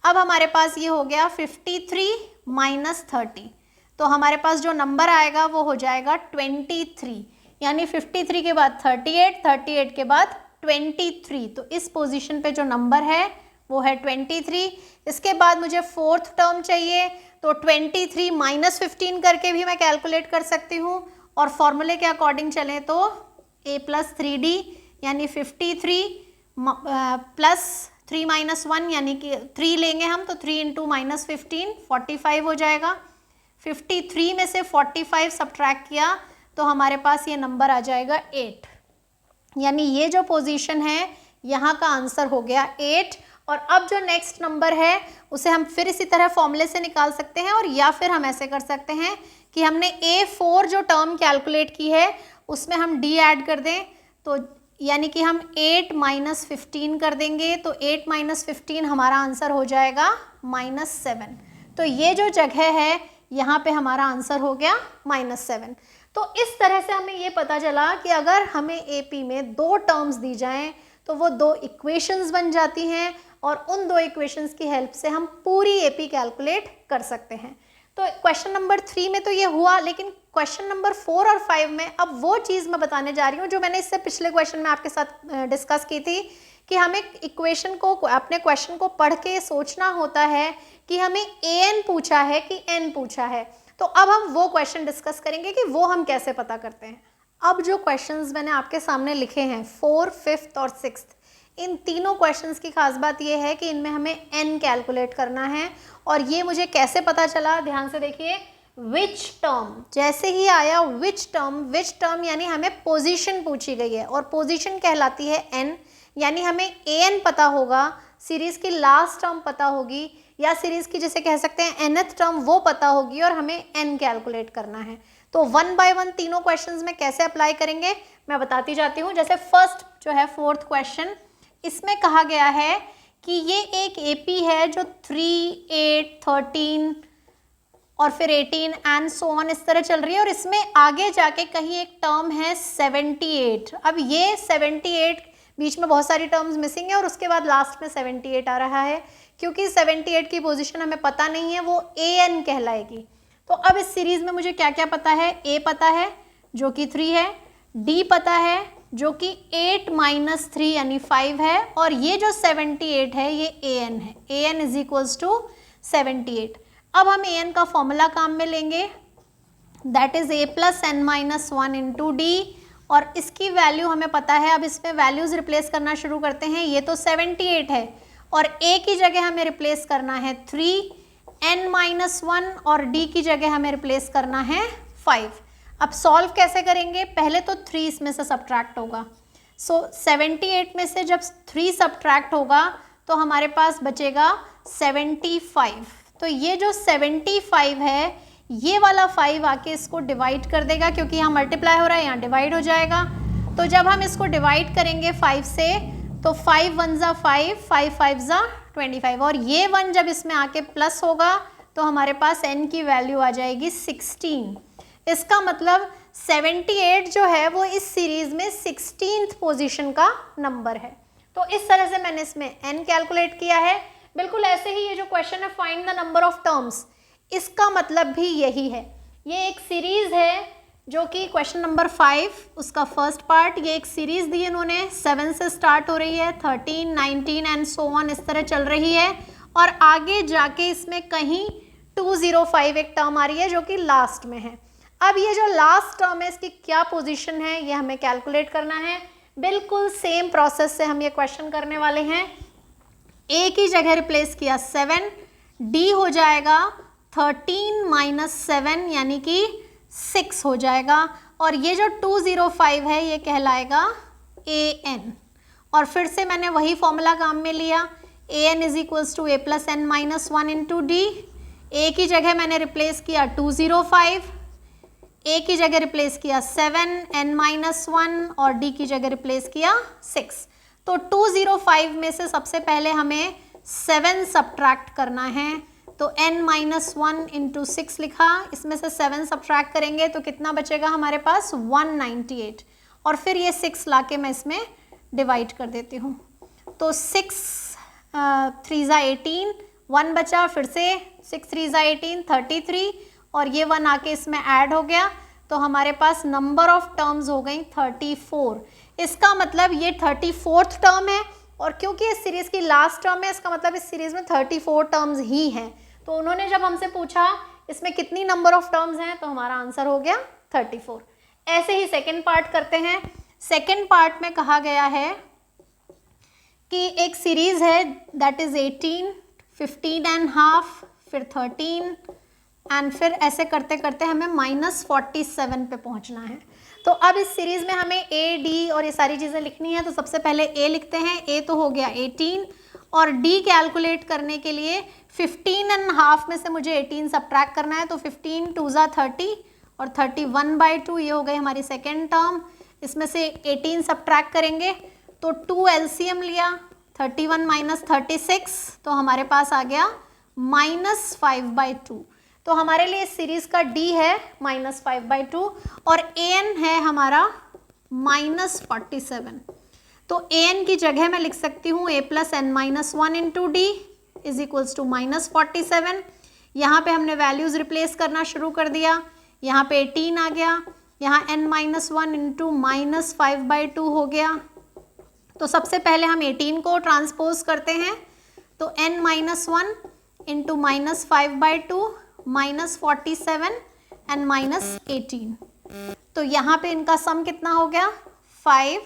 अब हमारे पास ये हो गया 53 माइनस 30, तो हमारे पास जो नंबर आएगा वो हो जाएगा 23, यानी 53 के बाद 38 के बाद 23। तो इस पोजीशन पे जो नंबर है वो है 23। इसके बाद मुझे फोर्थ टर्म चाहिए, तो 23 माइनस 15 करके भी मैं कैलकुलेट कर सकती हूँ, और फॉर्मूले के अकॉर्डिंग चलें तो a प्लस 3d यानी 53 प्लस 3 माइनस 1 यानी कि 3 लेंगे हम, तो 3 इंटू -15 45 हो जाएगा। 53 में से 45 सब्ट्रैक्ट किया तो हमारे पास ये नंबर आ जाएगा 8, यानी ये जो पोजीशन है यहाँ का आंसर हो गया 8। और अब जो नेक्स्ट नंबर है उसे हम फिर इसी तरह फॉर्मूले से निकाल सकते हैं, और या फिर हम ऐसे कर सकते हैं कि हमने A4 जो टर्म कैलकुलेट की है उसमें हम D ऐड कर दें, तो यानी कि हम 8 माइनस 15 कर देंगे, तो 8 माइनस 15 हमारा आंसर हो जाएगा -7। तो ये जो जगह है यहाँ पे हमारा आंसर हो गया -7। तो इस तरह से हमें ये पता चला कि अगर हमें AP में 2 टर्म्स दी जाएं तो वो 2 इक्वेशंस बन जाती हैं, और उन 2 इक्वेशंस की हेल्प से हम पूरी AP कैलकुलेट कर सकते हैं। तो क्वेश्चन नंबर 3 में तो ये हुआ, लेकिन क्वेश्चन नंबर 4 और 5 में अब वो चीज़ मैं बताने जा रही हूँ जो मैंने इससे पिछले क्वेश्चन में आपके साथ डिस्कस की थी कि हमें इक्वेशन को, अपने क्वेश्चन को पढ़ के सोचना होता है कि हमें an पूछा है कि n पूछा है। तो अब हम वो क्वेश्चन डिस्कस करेंगे कि वो हम कैसे पता करते हैं। अब जो क्वेश्चंस मैंने आपके सामने लिखे हैं 4, 5th और 6th, इन तीनों क्वेश्चंस की खास बात ये है कि इनमें हमें n कैलकुलेट करना है। और ये मुझे कैसे पता चला, ध्यान से देखिए, विच टर्म, जैसे ही आया विच टर्म यानी हमें पोजीशन पूछी गई है, और पोजीशन कहलाती है n, यानी हमें an पता होगा, सीरीज की लास्ट टर्म पता होगी, या सीरीज की जिसे कह सकते हैं nth टर्म वो पता होगी, और हमें n कैलकुलेट करना है। तो 1 बाय 1 तीनों क्वेश्चंस में कैसे अप्लाई करेंगे मैं बताती जाती हूँ। जैसे फर्स्ट जो है 4th क्वेश्चन, इसमें कहा गया है कि ये एक AP है जो 3, 8, 13 और फिर 18 एंड सो ऑन इस तरह चल रही है, और इसमें आगे जाके कहीं एक टर्म है 78। अब ये 78, बीच में बहुत सारी टर्म्स मिसिंग है और उसके बाद लास्ट में 78 आ रहा है। क्योंकि 78 की पोजीशन हमें पता नहीं है, वो an कहलाएगी। तो अब इस सीरीज में मुझे क्या क्या पता है, A पता है जो कि 3 है, D पता है जो कि 8 माइनस 3 यानी 5 है, और ये जो 78 है ये an है, an इज इक्वल्स टू 78। अब हम an का फॉर्मूला काम में लेंगे, that is a plus n minus 1 into d, और इसकी वैल्यू हमें पता है। अब इसमें वैल्यूज रिप्लेस करना शुरू करते हैं। ये तो 78 है और a की जगह हमें रिप्लेस करना है 3, n माइनस 1 और d की जगह हमें रिप्लेस करना है 5। अब सॉल्व कैसे करेंगे, पहले तो 3 इसमें से सब्ट्रैक्ट होगा। सो 78 में से जब 3 सब्ट्रैक्ट होगा तो हमारे पास बचेगा 75। तो ये जो 75 है, ये वाला 5 आके इसको डिवाइड कर देगा, क्योंकि यहाँ मल्टीप्लाई हो रहा है, यहाँ डिवाइड हो जाएगा। तो जब हम इसको डिवाइड करेंगे 5 से, तो 5 1 ज़ा 5, 5 5 ज़ा 25, और ये 1 जब इसमें आके प्लस होगा तो हमारे पास n की वैल्यू आ जाएगी 16। इसका मतलब 78 जो है वो इस सीरीज में 16th पोजीशन का नंबर है। तो इस तरह से मैंने इसमें n कैलकुलेट किया है। बिल्कुल ऐसे ही ये जो क्वेश्चन है find the number of terms, इसका मतलब भी यही है। ये एक सीरीज है जो कि क्वेश्चन नंबर 5 उसका फर्स्ट पार्ट, ये एक सीरीज दी इन्होंने, 7 से स्टार्ट हो रही है, 13, 19 एंड सो ऑन इस तरह चल रही है, और आगे जाके इसमें कहीं 205 एक टर्म आ रही है जो कि लास्ट में है। अब ये जो लास्ट टर्म है इसकी क्या पोजीशन है ये हमें कैलकुलेट करना है। बिल्कुल सेम प्रोसेस से हम ये क्वेश्चन करने वाले हैं। a की जगह रिप्लेस किया 7, d हो जाएगा 13 माइनस 7 यानी कि 6 हो जाएगा, और ये जो 205 है ये कहलाएगा an। और फिर से मैंने वही फॉर्मूला काम में लिया, an is equals to a plus n minus 1 into d. a की जगह मैंने रिप्लेस किया 205, a की जगह रिप्लेस किया 7, n माइनस 1 और d की जगह रिप्लेस किया 6। तो 205 में से सबसे पहले हमें 7 सब्ट्रैक्ट करना है, तो n माइनस 1 इंटू 6 लिखा, इसमें से 7 सब्ट्रैक्ट करेंगे तो कितना बचेगा हमारे पास 198, और फिर ये 6 लाके मैं इसमें डिवाइड कर देती हूँ। तो 6 3 ज़ा 18, 1 बचा, फिर से 6 3 ज़ा 18 33, और ये 1 आके इसमें ऐड हो गया, तो हमारे पास नंबर ऑफ टर्म्स हो गई 34। इसका मतलब ये 34th टर्म है, और क्योंकि इस सीरीज की लास्ट टर्म है इसका मतलब इस सीरीज में 34 टर्म्स ही हैं। तो उन्होंने जब हमसे पूछा इसमें कितनी नंबर ऑफ टर्म्स हैं तो हमारा आंसर हो गया 34। ऐसे ही सेकेंड पार्ट करते हैं। सेकेंड पार्ट में कहा गया है कि एक सीरीज है दैट इज 18, 15 एंड हाफ, फिर 13, एंड फिर ऐसे करते करते हमें -47 पे पहुंचना है। तो अब इस सीरीज में हमें ए, डी और ये सारी चीज़ें लिखनी है। तो सबसे पहले ए लिखते हैं। ए तो हो गया 18 और डी कैलकुलेट करने के लिए 15.5 में से मुझे 18 सब्ट्रैक्ट करना है। तो 15 2 ज़ा 30 और 31/2 ये हो गई हमारी सेकेंड टर्म। इसमें से 18 सब्ट्रैक्ट करेंगे तो 2 एलसीएम लिया, 31 - 36 तो हमारे पास आ गया -5/2। तो हमारे लिए इस सीरीज का डी है -5/2 और एन है हमारा -47। तो एन की जगह मैं लिख सकती हूँ a + n-1 into d is equals to -47। यहाँ पे हमने वैल्यूज रिप्लेस करना शुरू कर दिया। यहाँ पे 18 आ गया, यहाँ n-1 इंटू -5/2 हो गया। तो सबसे पहले हम 18 को ट्रांसपोज करते हैं। तो n-1 इंटू -5/2 -47 एंड -18। तो यहाँ पे इनका सम कितना हो गया 5,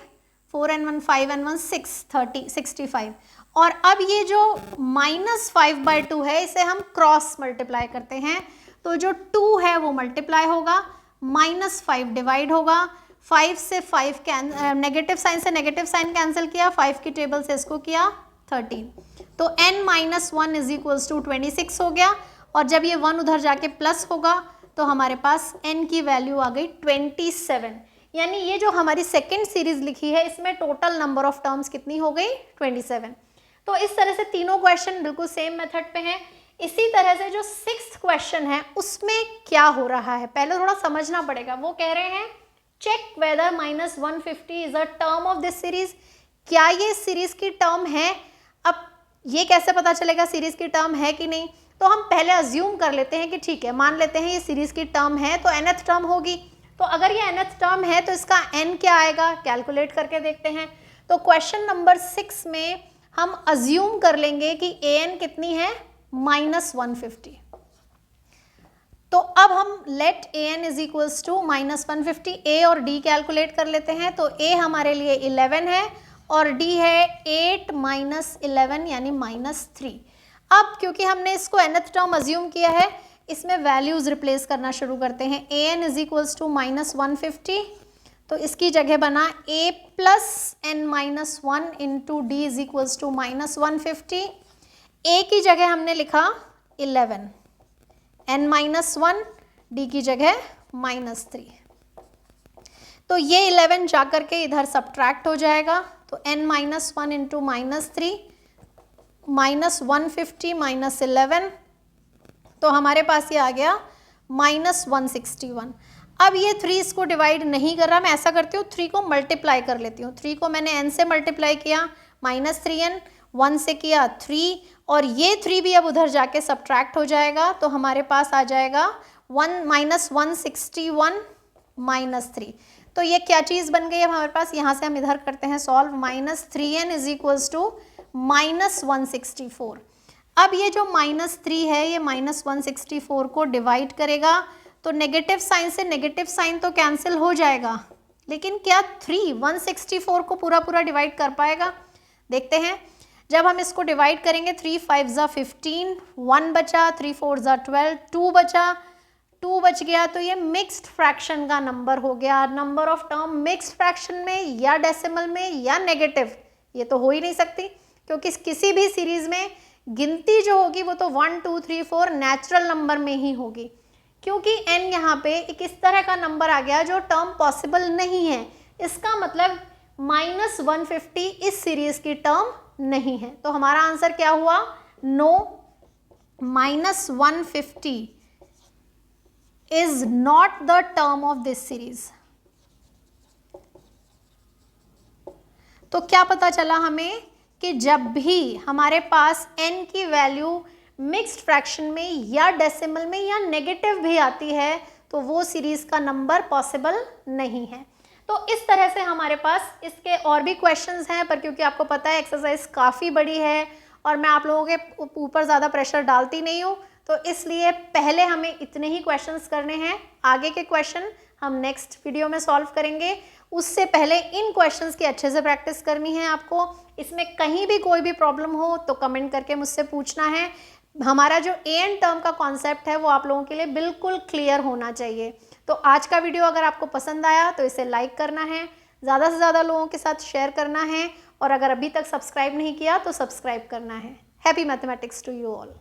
4n1 5n1 6 30 65। और अब ये जो -5/2 है इसे हम क्रॉस मल्टीप्लाई करते हैं। तो जो 2 है वो मल्टीप्लाई होगा, -5 डिवाइड होगा, 5 से 5 नेगेटिव साइन से नेगेटिव साइन कैंसिल किया, 5 की टेबल से इसको किया 13। तो n-1 इज इक्वल्स टू 26 हो गया। और जब ये 1 उधर जाके प्लस होगा तो हमारे पास n की वैल्यू आ गई 27। यानी ये जो हमारी सेकेंड सीरीज लिखी है इसमें टोटल नंबर ऑफ टर्म्स कितनी हो गई 27। तो इस तरह से तीनों क्वेश्चन बिल्कुल सेम मेथड पे हैं। इसी तरह से जो 6th क्वेश्चन है उसमें क्या हो रहा है पहले थोड़ा समझना पड़ेगा। वो कह रहे हैं check whether -150 is a term of this series. क्या ये सीरीज की टर्म है? अब ये कैसे पता चलेगा सीरीज की टर्म है कि नहीं? तो हम पहले अज्यूम कर लेते हैं कि ठीक है, मान लेते हैं ये सीरीज की टर्म है तो nth टर्म होगी। तो अगर ये nth टर्म है तो इसका n क्या आएगा कैलकुलेट करके देखते हैं। तो क्वेश्चन नंबर 6 में हम अज्यूम कर लेंगे कि an कितनी है -150। तो अब हम let an is equals to -150 a और d कैलकुलेट कर लेते हैं। तो a हमारे लिए 11 है और d है 8 - 11 यानी -3। अब क्योंकि हमने इसको nth टर्म अज्यूम किया है इसमें वैल्यूज रिप्लेस करना शुरू करते हैं। an इज इक्वल्स टू -150 तो इसकी जगह बना a + n-1 into d is equals to -150। a की जगह हमने लिखा 11, n-1 d की जगह -3। तो ये 11 जाकर के इधर सब्ट्रैक्ट हो जाएगा। तो n-1 इंटू -3 -150 - 11 तो हमारे पास ये आ गया -161। अब ये 3 इसको डिवाइड नहीं कर रहा, मैं ऐसा करती हूँ 3 को मल्टीप्लाई कर लेती हूँ। 3 को मैंने n से मल्टीप्लाई किया -3n, 1 से किया 3 और ये 3 भी अब उधर जाके सब्ट्रैक्ट हो जाएगा। तो हमारे पास आ जाएगा -161 - 3। तो ये क्या चीज़ बन गई है हमारे पास? यहाँ से हम इधर करते हैं solve. -3n is equals to -164। अब ये जो -3 है ये -164 को डिवाइड करेगा तो नेगेटिव साइन से नेगेटिव साइन तो कैंसिल हो जाएगा, लेकिन क्या 3 164 को पूरा पूरा डिवाइड कर पाएगा? देखते हैं। जब हम इसको डिवाइड करेंगे 3 5 ज़ा 15, 1 बचा, 3 4 ज़ा 12, 2 बचा, 2 बच गया। तो ये मिक्स्ड फ्रैक्शन का नंबर हो गया। Number of term mixed fraction में या डेसिमल में या नेगेटिव, ये तो हो ही नहीं सकती क्योंकि किसी भी सीरीज में गिनती जो होगी वो तो 1 2 3 4 नेचुरल नंबर में ही होगी। क्योंकि n यहाँ पे एक इस तरह का नंबर आ गया जो टर्म पॉसिबल नहीं है, इसका मतलब -150 इस सीरीज की टर्म नहीं है। तो हमारा आंसर क्या हुआ? No, -150 is not the term of this series. तो क्या पता चला हमें कि जब भी हमारे पास n की वैल्यू मिक्स्ड फ्रैक्शन में या डेसिमल में या नेगेटिव भी आती है तो वो सीरीज का नंबर पॉसिबल नहीं है। तो इस तरह से हमारे पास इसके और भी क्वेश्चंस हैं, पर क्योंकि आपको पता है एक्सरसाइज काफ़ी बड़ी है और मैं आप लोगों के ऊपर ज़्यादा प्रेशर डालती नहीं हूँ, तो इसलिए पहले हमें इतने ही क्वेश्चंस करने हैं। आगे के क्वेश्चन हम नेक्स्ट वीडियो में सॉल्व करेंगे। उससे पहले इन क्वेश्चंस की अच्छे से प्रैक्टिस करनी है आपको। इसमें कहीं भी कोई भी प्रॉब्लम हो तो कमेंट करके मुझसे पूछना है। हमारा जो ए एन टर्म का कॉन्सेप्ट है वो आप लोगों के लिए बिल्कुल क्लियर होना चाहिए। तो आज का वीडियो अगर आपको पसंद आया तो इसे लाइक करना है, ज़्यादा से ज़्यादा लोगों के साथ शेयर करना है, और अगर अभी तक सब्सक्राइब नहीं किया तो सब्सक्राइब करना है। Happy mathematics to you all.